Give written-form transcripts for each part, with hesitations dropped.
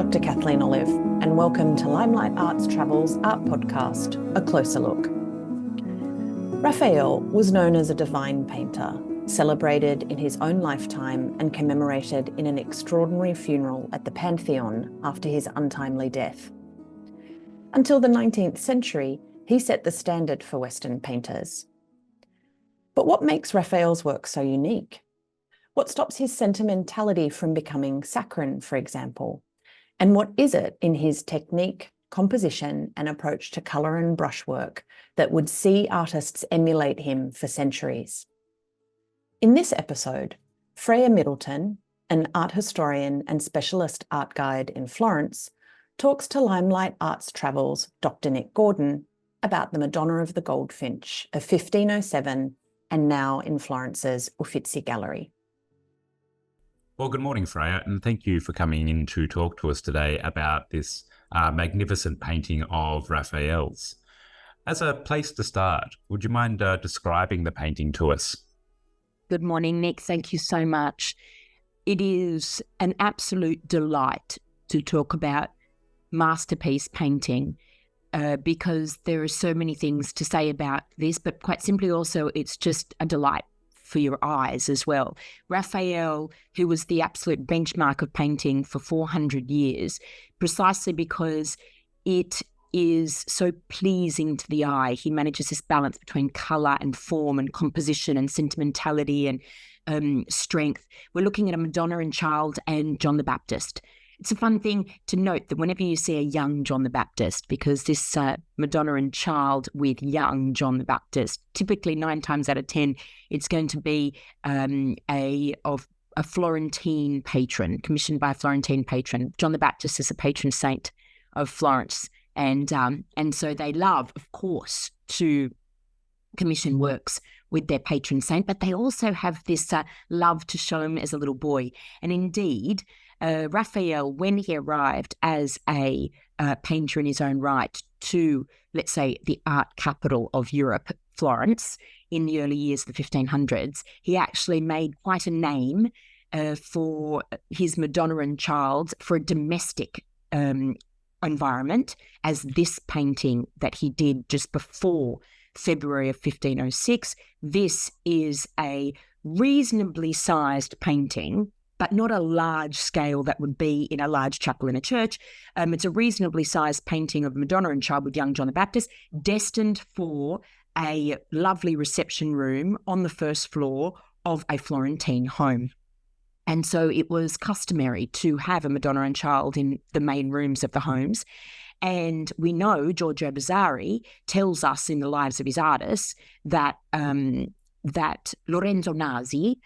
Dr. Kathleen Olive, and welcome to Limelight Arts Travel's Art Podcast, A Closer Look. Raphael was known as a divine painter, celebrated in his own lifetime and commemorated in an extraordinary funeral at the Pantheon after his untimely death. Until the 19th century, he set the standard for Western painters. But what makes Raphael's work so unique? What stops his sentimentality from becoming saccharine, for example? And what is it in his technique, composition, and approach to colour and brushwork that would see artists emulate him for centuries? In this episode, Freya Middleton, an art historian and specialist art guide in Florence, talks to Limelight Arts Travel's Dr. Nick Gordon about the Madonna of the Goldfinch of 1507 and now in Florence's Uffizi gallery. Well, good morning, Freya, and thank you for coming in to talk to us today about this magnificent painting of Raphael's. As a place to start, would you mind describing the painting to us? Good morning, Nick. Thank you so much. It is an absolute delight to talk about masterpiece painting because there are so many things to say about this, but quite simply also it's just a delight for your eyes as well. Raphael, who was the absolute benchmark of painting for 400 years, precisely because it is so pleasing to the eye. He manages this balance between colour and form and composition and sentimentality and strength. We're looking at a Madonna and Child and John the Baptist. It's a fun thing to note that whenever you see a young John the Baptist, because this Madonna and Child with young John the Baptist, typically 9 times out of 10, it's going to be a Florentine patron, commissioned by a Florentine patron. John the Baptist is a patron saint of Florence. And so they love, of course, to commission works with their patron saint, but they also have this love to show him as a little boy. And indeed, Raphael, when he arrived as a painter in his own right to, let's say, the art capital of Europe, Florence, in the early years of the 1500s, he actually made quite a name for his Madonna and Child for a domestic environment, as this painting that he did just before February of 1506. This is a reasonably sized painting, but not a large scale that would be in a large chapel in a church. It's a reasonably sized painting of Madonna and Child with young John the Baptist, destined for a lovely reception room on the first floor of a Florentine home. And so it was customary to have a Madonna and Child in the main rooms of the homes. And we know Giorgio Vasari tells us in the lives of his artists that that Lorenzo Nasi,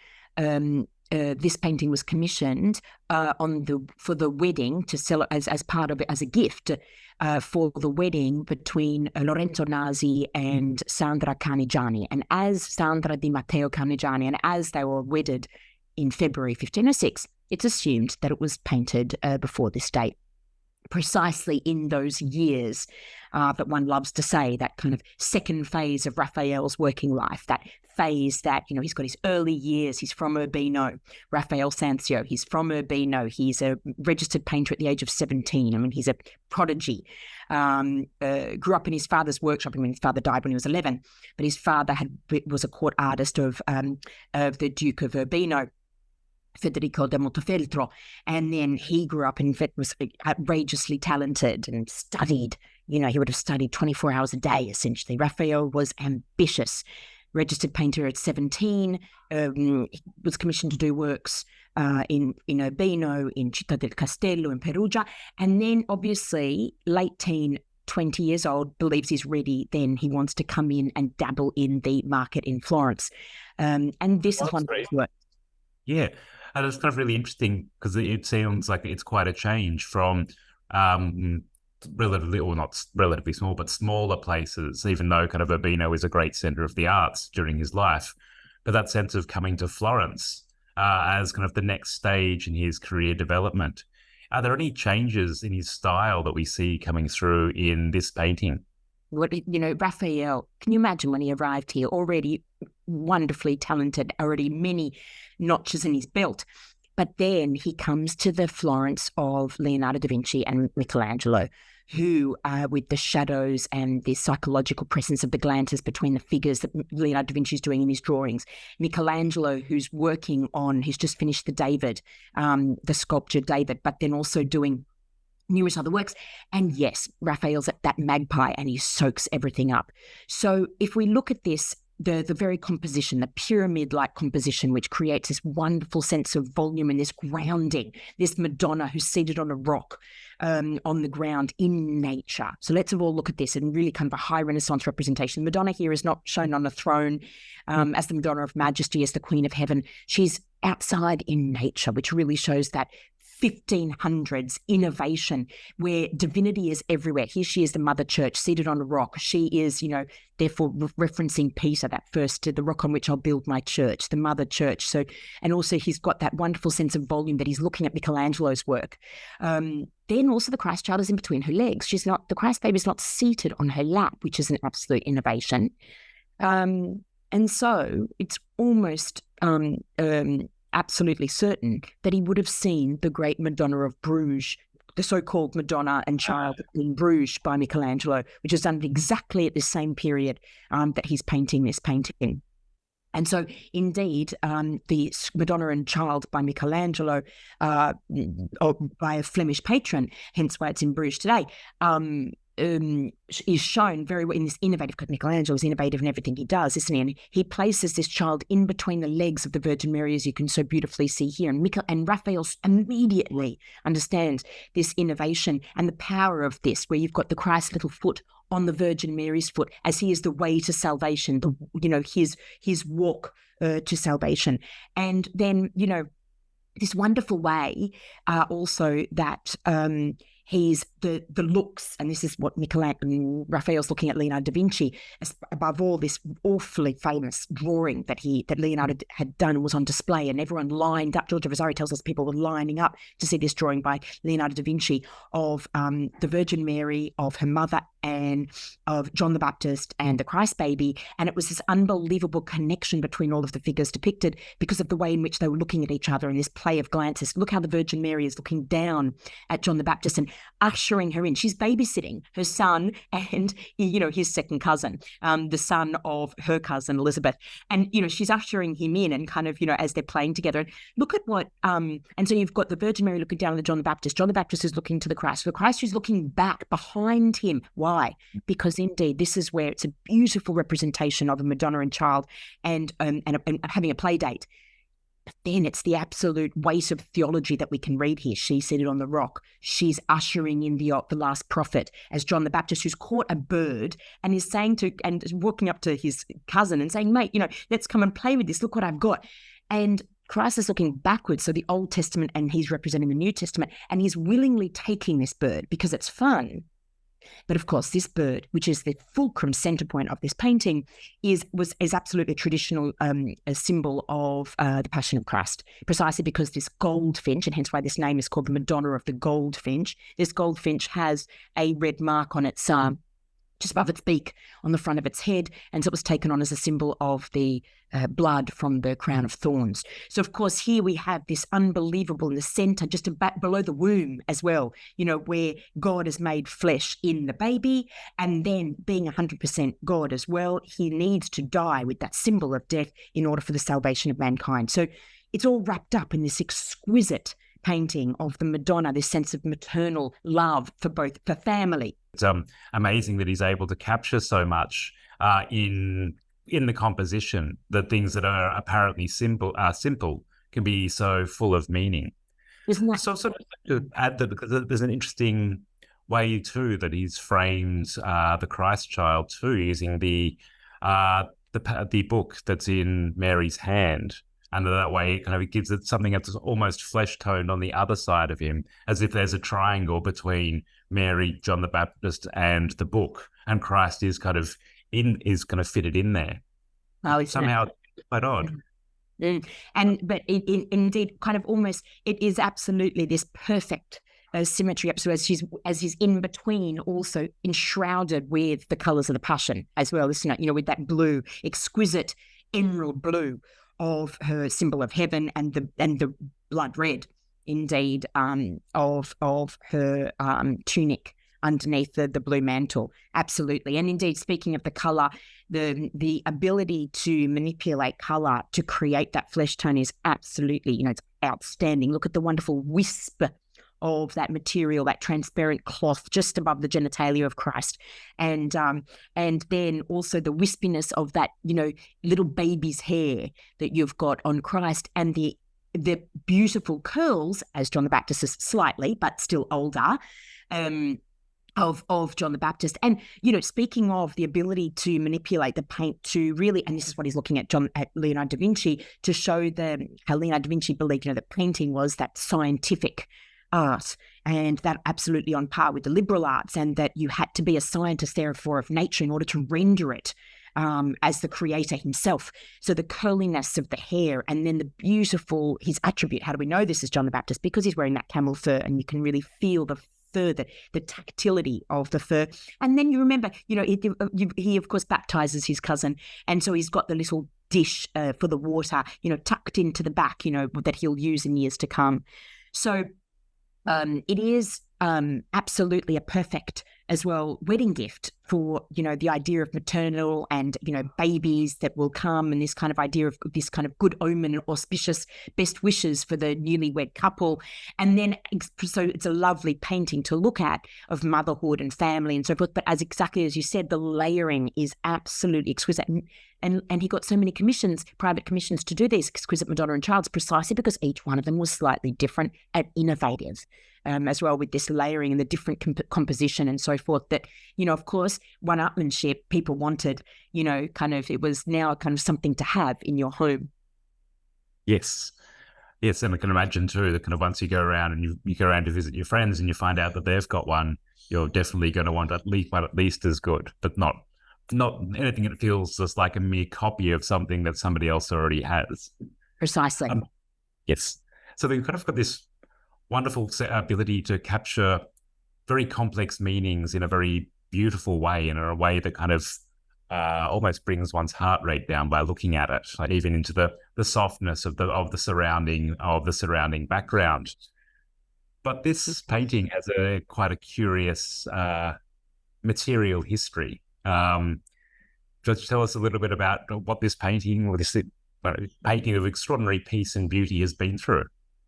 this painting was commissioned for the wedding to sell as part of it, as a gift for the wedding between Lorenzo Nasi and Sandra Carnigiani. And as Sandra Di Matteo Carnigiani, and as they were wedded in February 1506, it's assumed that it was painted before this date. Precisely in those years that one loves to say, that kind of second phase of Raphael's working life, that phase that, he's got his early years, he's from Urbino, Raphael Sanzio, he's from Urbino, he's a registered painter at the age of 17. I mean, he's a prodigy, grew up in his father's workshop. I mean, his father died when he was 11, but his father was a court artist of the Duke of Urbino, Federico da Montefeltro, and then he grew up and was outrageously talented and studied. He would have studied 24 hours a day, essentially. Raphael was ambitious, registered painter at 17, was commissioned to do works in Urbino, in Città del Castello, in Perugia, and then obviously late teen, 20 years old, believes he's ready. Then he wants to come in and dabble in the market in Florence. And this is one of his works. Yeah. And it's kind of really interesting because it sounds like it's quite a change from relatively, or not relatively small, but smaller places, even though kind of Urbino is a great centre of the arts during his life. But that sense of coming to Florence as kind of the next stage in his career development. Are there any changes in his style that we see coming through in this painting? Raphael, can you imagine when he arrived here, already wonderfully talented, already many notches in his belt, But then he comes to the Florence of Leonardo da Vinci and Michelangelo, who, with the shadows and the psychological presence of the glances between the figures that Leonardo da Vinci is doing in his drawings. Michelangelo, who's working on, he's just finished the David, the sculpture David, but then also doing numerous other works. And yes, Raphael's at that magpie and he soaks everything up. So if we look at this, the very composition, the pyramid-like composition, which creates this wonderful sense of volume and this grounding, this Madonna who's seated on a rock on the ground in nature. So let's all look at this and really kind of a high Renaissance representation. Madonna here is not shown on a throne as the Madonna of Majesty, as the Queen of Heaven. She's outside in nature, which really shows that 1500s innovation where divinity is everywhere. Here she is, the Mother Church, seated on a rock. She is, therefore referencing Peter, that first, to the rock on which I'll build my church, the Mother Church. So, and also he's got that wonderful sense of volume that he's looking at Michelangelo's work. Then also the Christ child is in between her legs. The Christ baby is not seated on her lap, which is an absolute innovation. And so it's almost absolutely certain that he would have seen the great Madonna of Bruges, the so-called Madonna and Child in Bruges by Michelangelo, which is done exactly at the same period that he's painting this painting. And so, indeed, the Madonna and Child by Michelangelo, by a Flemish patron, hence why it's in Bruges today, is shown very well in this innovative, because Michelangelo is innovative in everything he does, isn't he? And he places this child in between the legs of the Virgin Mary, as you can so beautifully see here. And Raphael immediately understands this innovation and the power of this, where you've got the Christ's little foot on the Virgin Mary's foot, as he is the way to salvation, his walk to salvation. And then, this wonderful way also that he's the looks, and this is what Raphael's looking at Leonardo da Vinci, above all, this awfully famous drawing that Leonardo had done and was on display, and everyone lined up. Giorgio Vasari tells us people were lining up to see this drawing by Leonardo da Vinci of the Virgin Mary, of her mother, and of John the Baptist and the Christ baby. And it was this unbelievable connection between all of the figures depicted because of the way in which they were looking at each other in this play of glances. Look how the Virgin Mary is looking down at John the Baptist and ushering her in. She's babysitting her son and, his second cousin, the son of her cousin, Elizabeth. And, she's ushering him in and kind of, as they're playing together. And look at what, and so you've got the Virgin Mary looking down at John the Baptist. John the Baptist is looking to the Christ. The Christ is looking back behind him. Why? Because indeed, this is where it's a beautiful representation of a Madonna and Child and having a play date. But then it's the absolute weight of theology that we can read here. She's seated on the rock. She's ushering in the last prophet as John the Baptist, who's caught a bird and is saying and walking up to his cousin and saying, mate, let's come and play with this. Look what I've got. And Christ is looking backwards, so the Old Testament, and he's representing the New Testament, and he's willingly taking this bird because it's fun. But of course, this bird, which is the fulcrum center point of this painting, is absolutely a traditional a symbol of the Passion of Christ, precisely because this goldfinch, and hence why this name is called the Madonna of the Goldfinch. This goldfinch has a red mark on its just above its beak on the front of its head, and so it was taken on as a symbol of the blood from the crown of thorns. So, of course, here we have this unbelievable in the center, just below the womb as well, where God has made flesh in the baby, and then being 100% God as well, he needs to die with that symbol of death in order for the salvation of mankind. So it's all wrapped up in this exquisite painting of the Madonna, this sense of maternal love for family. It's amazing that he's able to capture so much in the composition, that things that are apparently simple can be so full of meaning. Isn't that? So sort of to add that, because there's an interesting way too that he's framed the Christ child too, using the book that's in Mary's hand. And that way it kind of gives it something that's almost flesh-toned on the other side of him, as if there's a triangle between Mary, John the Baptist, and the book, and Christ is kind of fitted in there. Oh, somehow it's quite odd. But indeed, kind of almost, it is absolutely this perfect symmetry. So as he's in between, also enshrouded with the colours of the Passion as well. This, with that blue, exquisite emerald blue of her symbol of heaven, and the blood red, indeed, of her tunic underneath the blue mantle. Absolutely. And indeed, speaking of the colour, the ability to manipulate colour to create that flesh tone is absolutely, it's outstanding. Look at the wonderful wisp of that material, that transparent cloth just above the genitalia of Christ. And then also the wispiness of that, little baby's hair that you've got on Christ, and the beautiful curls, as John the Baptist is slightly, but still older, of John the Baptist. And, speaking of the ability to manipulate the paint to really, and this is what he's looking at Leonardo da Vinci, to show how Leonardo da Vinci believed, that painting was that scientific art, and that absolutely on par with the liberal arts, and that you had to be a scientist, therefore, of nature in order to render it as the creator himself. So the curliness of the hair, and then the beautiful, his attribute. How do we know this is John the Baptist? Because he's wearing that camel fur, and you can really feel the fur, the tactility of the fur. And then you remember, he of course baptizes his cousin, and so he's got the little dish for the water, tucked into the back, that he'll use in years to come. So it is absolutely a perfect, as well, wedding gift for, the idea of maternal and, babies that will come, and this kind of idea of this kind of good omen and auspicious best wishes for the newlywed couple. And then, so it's a lovely painting to look at of motherhood and family and so forth. But exactly as you said, the layering is absolutely exquisite. And he got so many commissions, private commissions, to do these exquisite Madonna and Childs, precisely because each one of them was slightly different and innovative, as well, with this layering and the different composition and so forth. That, of course, one-upmanship, people wanted, it was now kind of something to have in your home. Yes, and I can imagine too that kind of once you go around and you go around to visit your friends and you find out that they've got one, you're definitely going to want at least as good, but not anything that feels just like a mere copy of something that somebody else already has. Precisely. Yes. So they've kind of got this wonderful ability to capture very complex meanings in a very beautiful way, and in a way that kind of almost brings one's heart rate down by looking at it, like even into the softness of the surrounding background. But this painting has quite a curious material history. Just tell us a little bit about what this painting, or this painting of extraordinary peace and beauty, has been through.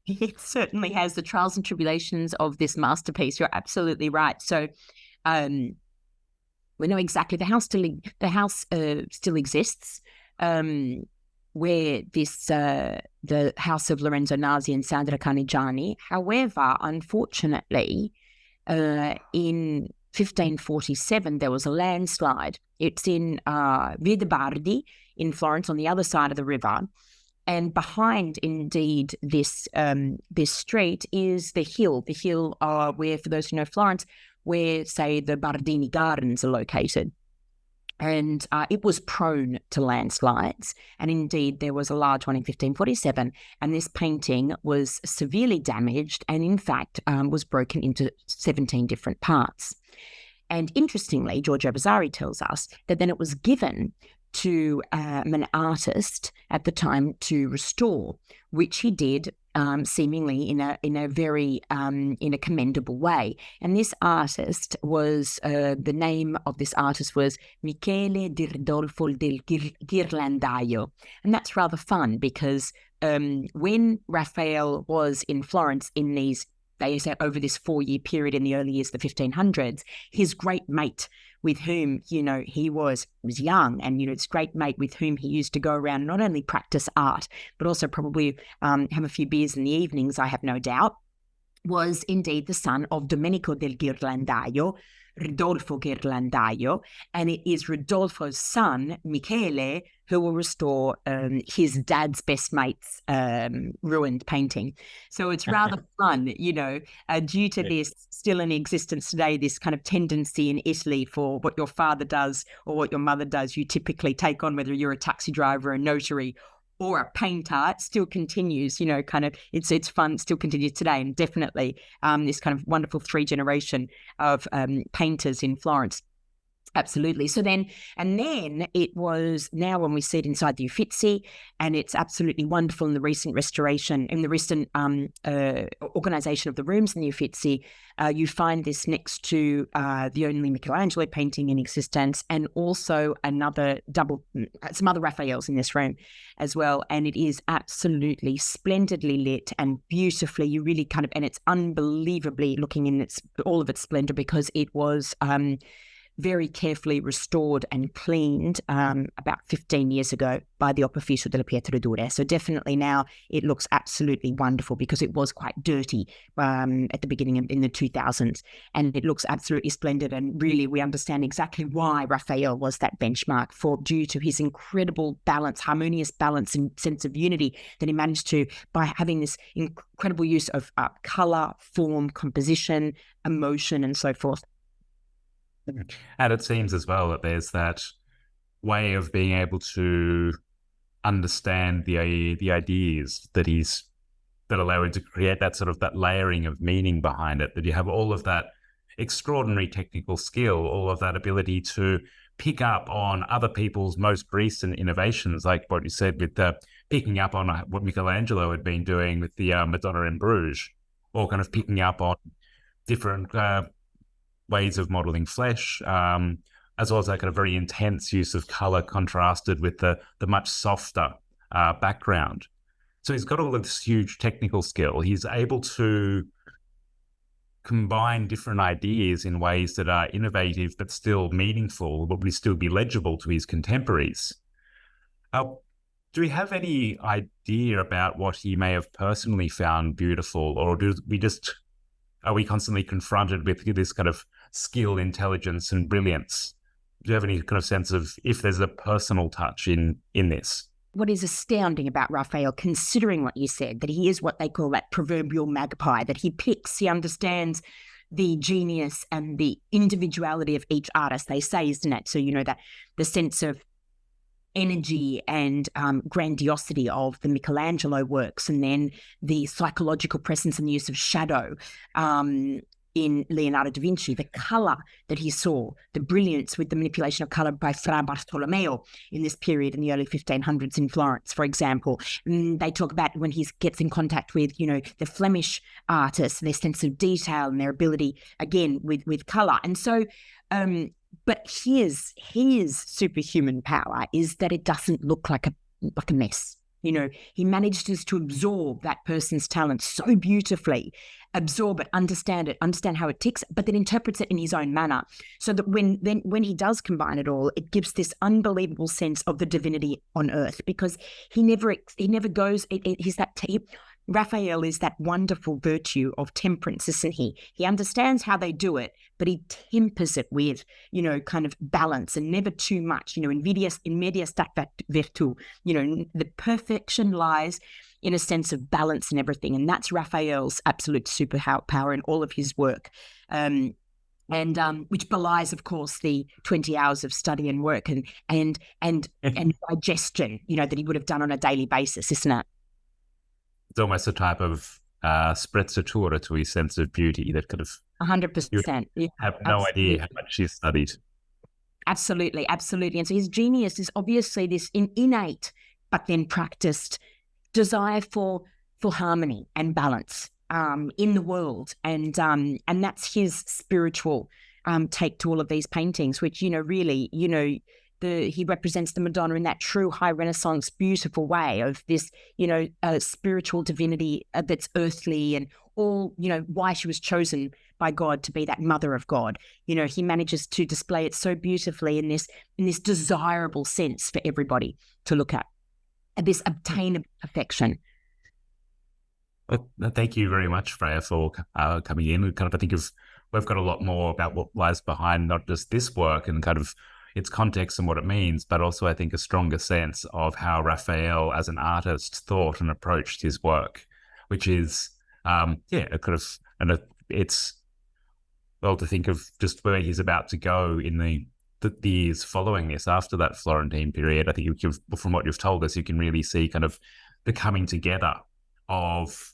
It certainly has, the trials and tribulations of this masterpiece. You're absolutely right. So we know exactly the house still exists, where this the house of Lorenzo Nasi and Sandra Canigiani. However, unfortunately, in 1547, there was a landslide. It's in Via de' Bardi in Florence, on the other side of the river. And behind, indeed, this street is the hill where, for those who know Florence, where, say, the Bardini Gardens are located. And it was prone to landslides. And indeed, there was a large one in 1547. And this painting was severely damaged and, in fact, was broken into 17 different parts. And interestingly, Giorgio Vasari tells us that then it was given to an artist at the time to restore, which he did seemingly in a very commendable way. And this artist was the name of this artist was Michele di Ridolfo del Ghirlandaio, and that's rather fun because when Raphael was in Florence in these, they say, over this 4-year period in the early years of the 1500s, his great mate, with whom, he was young, and, his great mate with whom he used to go around and not only practice art, but also probably have a few beers in the evenings, I have no doubt, was indeed the son of Domenico del Ghirlandaio, Ridolfo Ghirlandaio, and it is Ridolfo's son, Michele, who will restore his dad's best mate's ruined painting. So it's rather fun, due to this still in existence today, this kind of tendency in Italy for what your father does or what your mother does, you typically take on, whether you're a taxi driver, a notary, or a painter. It still continues, it's fun, still continues today. And definitely this kind of wonderful 3 generation of painters in Florence Absolutely. So then it was, now when we see it inside the Uffizi, and it's absolutely wonderful in the recent restoration, in the recent organisation of the rooms in the Uffizi, you find this next to the only Michelangelo painting in existence, and also some other Raphaels in this room as well. And it is absolutely splendidly lit and beautifully, you really kind of, and it's unbelievably looking in all of its splendour, because it was very carefully restored and cleaned about 15 years ago by the Opificio delle Pietre Dure. So definitely now it looks absolutely wonderful, because it was quite dirty at the beginning in the 2000s, and it looks absolutely splendid. And really we understand exactly why Raphael was that benchmark, due to his incredible balance, harmonious balance and sense of unity that he managed to, by having this incredible use of colour, form, composition, emotion, and so forth. And it seems as well that there's that way of being able to understand the ideas that allow him to create that sort of that layering of meaning behind it, that you have all of that extraordinary technical skill, all of that ability to pick up on other people's most recent innovations, like what you said with picking up on what Michelangelo had been doing with the Madonna in Bruges, or kind of picking up on different ways of modeling flesh, as well as that kind of very intense use of color contrasted with the much softer background. So he's got all of this huge technical skill. He's able to combine different ideas in ways that are innovative but still meaningful, but would still be legible to his contemporaries. Do we have any idea about what he may have personally found beautiful, or are we constantly confronted with this kind of skill, intelligence, and brilliance? Do you have any kind of sense of if there's a personal touch in this? What is astounding about Raphael, considering what you said, that he is what they call that proverbial magpie, that he understands the genius and the individuality of each artist, they say, isn't it? So, that the sense of energy and grandiosity of the Michelangelo works, and then the psychological presence and the use of shadow in Leonardo da Vinci, the colour that he saw, the brilliance with the manipulation of colour by Fra Bartolomeo in this period in the early 1500s in Florence, for example. They talk about when he gets in contact with, the Flemish artists, their sense of detail and their ability, again, with colour. And so, but his superhuman power is that it doesn't look like a mess. He manages to absorb that person's talent so beautifully, absorb it, understand how it ticks, but then interprets it in his own manner. So that when he does combine it all, it gives this unbelievable sense of the divinity on earth, because he never goes. He's that. Raphael is that wonderful virtue of temperance, isn't he? He understands how they do it, but he tempers it with, kind of balance, and never too much. In media stat virtu, the perfection lies in a sense of balance and everything. And that's Raphael's absolute superpower in all of his work. And which belies, of course, the 20 hours of study and work and digestion, that he would have done on a daily basis, isn't it? It's almost a type of sprezzatura to his sense of beauty that kind of 100%. You have no idea how much he's studied. Absolutely. And so his genius is obviously this innate, but then practiced desire for harmony and balance in the world, and that's his spiritual take to all of these paintings, which really he represents the Madonna in that true high Renaissance, beautiful way of this, spiritual divinity that's earthly, and all, why she was chosen by God to be that mother of God. He manages to display it so beautifully in this desirable sense for everybody to look at, this obtainable perfection. Well, thank you very much, Freya, for coming in. I think we've got a lot more about what lies behind not just this work and kind of its context and what it means, but also I think a stronger sense of how Raphael as an artist thought and approached his work, which is, it's well to think of just where he's about to go in the years following this, after that Florentine period. I think from what you've told us, you can really see kind of the coming together of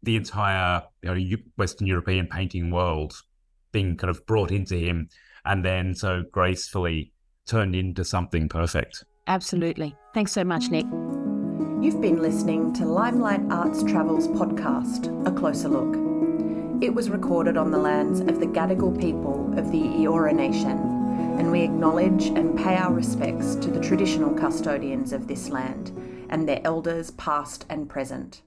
the entire Western European painting world being kind of brought into him, and then so gracefully turned into something perfect. Absolutely. Thanks so much, Nick. You've been listening to Limelight Arts Travels podcast, A Closer Look. It was recorded on the lands of the Gadigal people of the Eora Nation, and we acknowledge and pay our respects to the traditional custodians of this land and their elders past and present.